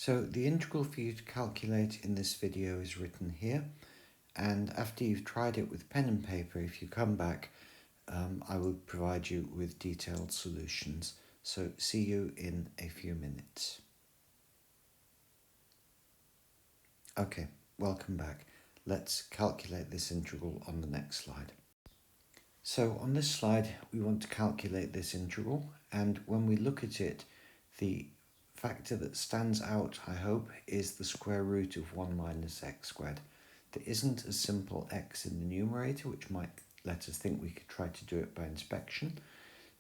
So the integral for you to calculate in this video is written here, and after you've tried it with pen and paper, if you come back, I will provide you with detailed solutions. So see you in a few minutes. Okay, welcome back. Let's calculate this integral on the next slide. So on this slide, we want to calculate this integral, and when we look at it, the factor that stands out, I hope, is the square root of 1 minus x squared. There isn't a simple x in the numerator, which might let us think we could try to do it by inspection.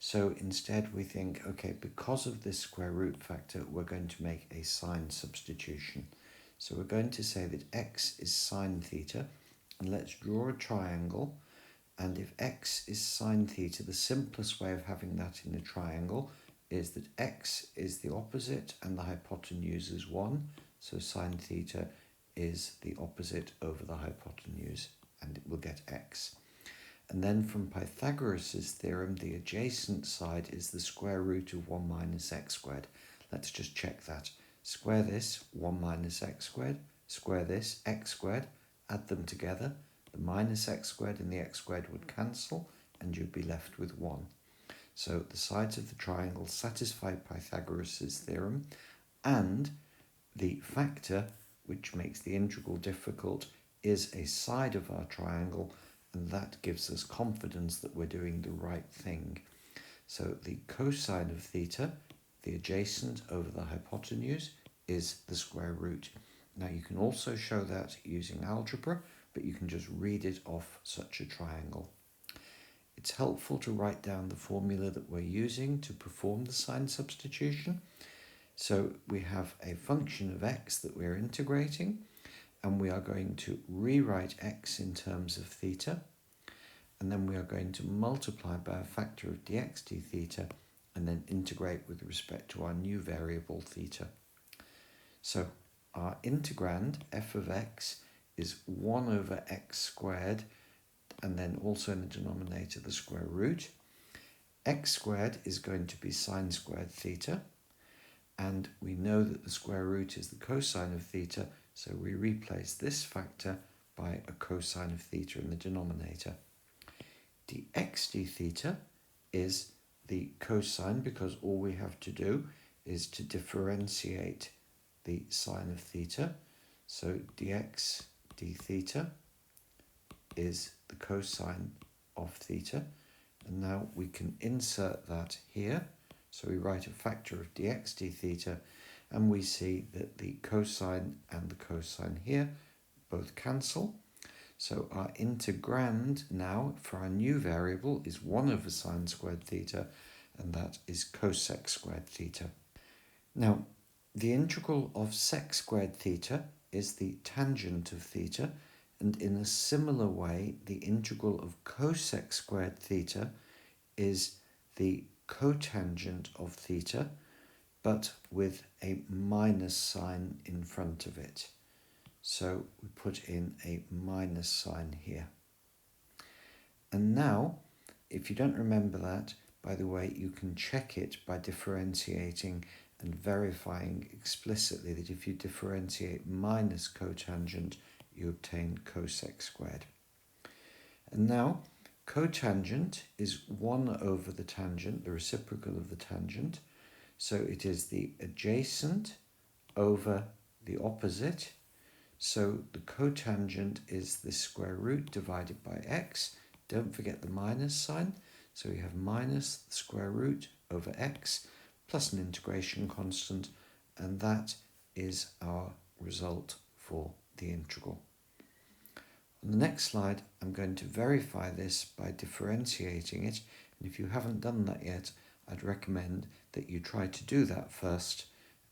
So instead we think, okay, because of this square root factor, we're going to make a sign substitution. So we're going to say that x is sine theta, and let's draw a triangle. And if x is sine theta, the simplest way of having that in a triangle is that x is the opposite and the hypotenuse is 1. So sine theta is the opposite over the hypotenuse, and it will get x. And then from Pythagoras' theorem, the adjacent side is the square root of 1 minus x squared. Let's just check that. Square this, 1 minus x squared. Square this, x squared. Add them together. The minus x squared and the x squared would cancel, and you'd be left with 1. So the sides of the triangle satisfy Pythagoras' theorem, and the factor, which makes the integral difficult, is a side of our triangle, and that gives us confidence that we're doing the right thing. So the cosine of theta, the adjacent over the hypotenuse, is the square root. Now you can also show that using algebra, but you can just read it off such a triangle. It's helpful to write down the formula that we're using to perform the sign substitution. So we have a function of x that we're integrating, and we are going to rewrite x in terms of theta, and then we are going to multiply by a factor of dx d theta, and then integrate with respect to our new variable theta. So our integrand, f of x, is 1 over x squared, and then also in the denominator the square root. X squared is going to be sine squared theta, and we know that the square root is the cosine of theta, so we replace this factor by a cosine of theta in the denominator. Dx d theta is the cosine, because all we have to do is to differentiate the sine of theta. So dx d theta is the cosine of theta, and now we can insert that here. So we write a factor of dx d theta, and we see that the cosine and the cosine here both cancel. So our integrand now for our new variable is 1 over sine squared theta, and that is cosec squared theta. Now, the integral of sec squared theta is the tangent of theta, and in a similar way, the integral of cosec squared theta is the cotangent of theta, but with a minus sign in front of it. So we put in a minus sign here. And now, if you don't remember that, by the way, you can check it by differentiating and verifying explicitly that if you differentiate minus cotangent, you obtain cosec squared. And now, cotangent is 1 over the tangent, the reciprocal of the tangent. So it is the adjacent over the opposite. So the cotangent is the square root divided by x. Don't forget the minus sign. So we have minus the square root over x plus an integration constant, and that is our result for the integral. On the next slide, I'm going to verify this by differentiating it, and if you haven't done that yet, I'd recommend that you try to do that first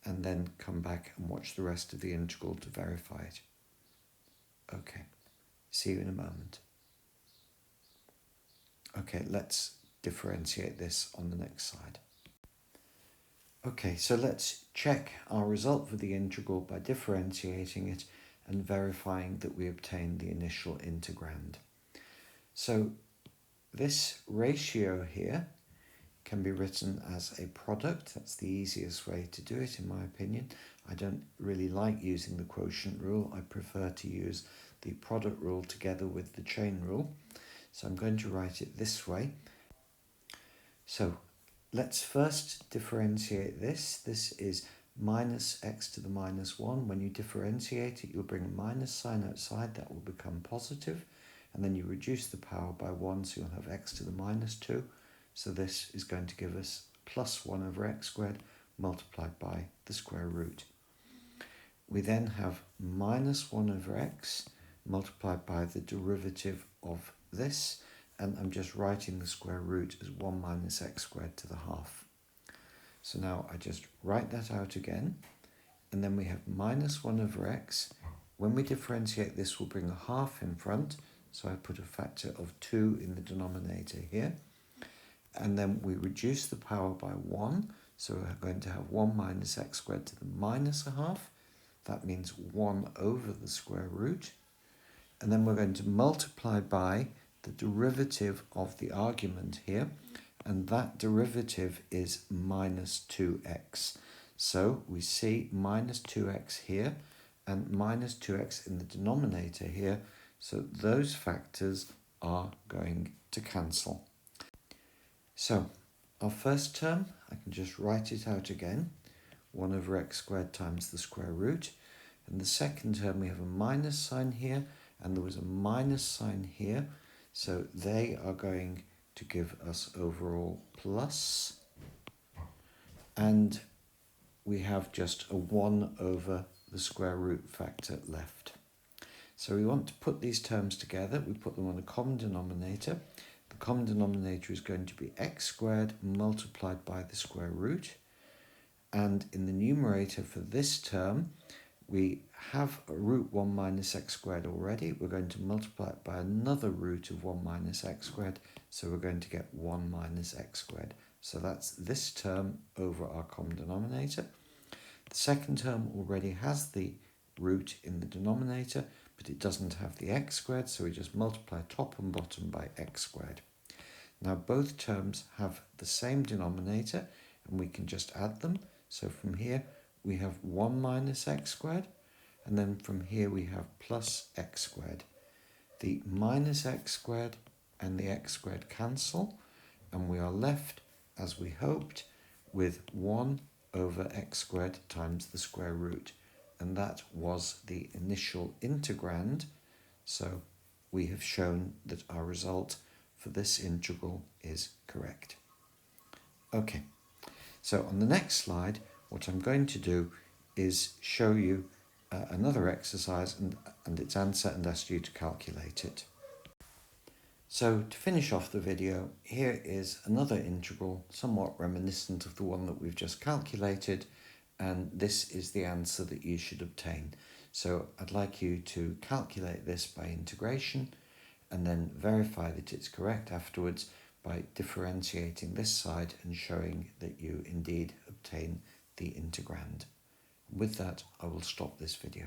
and then come back and watch the rest of the integral to verify it. Okay, see you in a moment. Okay, let's differentiate this on the next slide. Okay, so let's check our result for the integral by differentiating it and verifying that we obtain the initial integrand. So this ratio here can be written as a product. That's the easiest way to do it, in my opinion. I don't really like using the quotient rule. I prefer to use the product rule together with the chain rule. So I'm going to write it this way. So let's first differentiate this. This is minus x to the minus 1. When you differentiate it, you'll bring a minus sign outside. That will become positive. And then you reduce the power by 1, so you'll have x to the minus 2. So this is going to give us plus 1 over x squared multiplied by the square root. We then have minus 1 over x multiplied by the derivative of this, and I'm just writing the square root as 1 minus x squared to the half. So now I just write that out again, and then we have minus 1 over x. When we differentiate this, we'll bring a half in front, so I put a factor of 2 in the denominator here. And then we reduce the power by 1, so we're going to have 1 minus x squared to the minus a half. That means 1 over the square root. And then we're going to multiply by the derivative of the argument here, and that derivative is minus 2x. So we see minus 2x here and minus 2x in the denominator here, so those factors are going to cancel. So our first term, I can just write it out again, 1 over x squared times the square root. And the second term, we have a minus sign here, and there was a minus sign here, so they are going to give us overall plus, and we have just a 1 over the square root factor left. So we want to put these terms together. We put them on a common denominator. The common denominator is going to be x squared multiplied by the square root, and in the numerator for this term, we have a root 1 minus x squared already. We're going to multiply it by another root of 1 minus x squared, so we're going to get 1 minus x squared. So that's this term over our common denominator. The second term already has the root in the denominator, but it doesn't have the x squared, so we just multiply top and bottom by x squared. Now both terms have the same denominator, and we can just add them. So from here, we have 1 minus x squared, and then from here we have plus x squared. The minus x squared and the x squared cancel, and we are left, as we hoped, with 1 over x squared times the square root. And that was the initial integrand, so we have shown that our result for this integral is correct. Okay, so on the next slide, what I'm going to do is show you another exercise and its answer, and ask you to calculate it. So to finish off the video, here is another integral somewhat reminiscent of the one that we've just calculated, and this is the answer that you should obtain. So I'd like you to calculate this by integration and then verify that it's correct afterwards by differentiating this side and showing that you indeed obtain the integrand. With that, I will stop this video.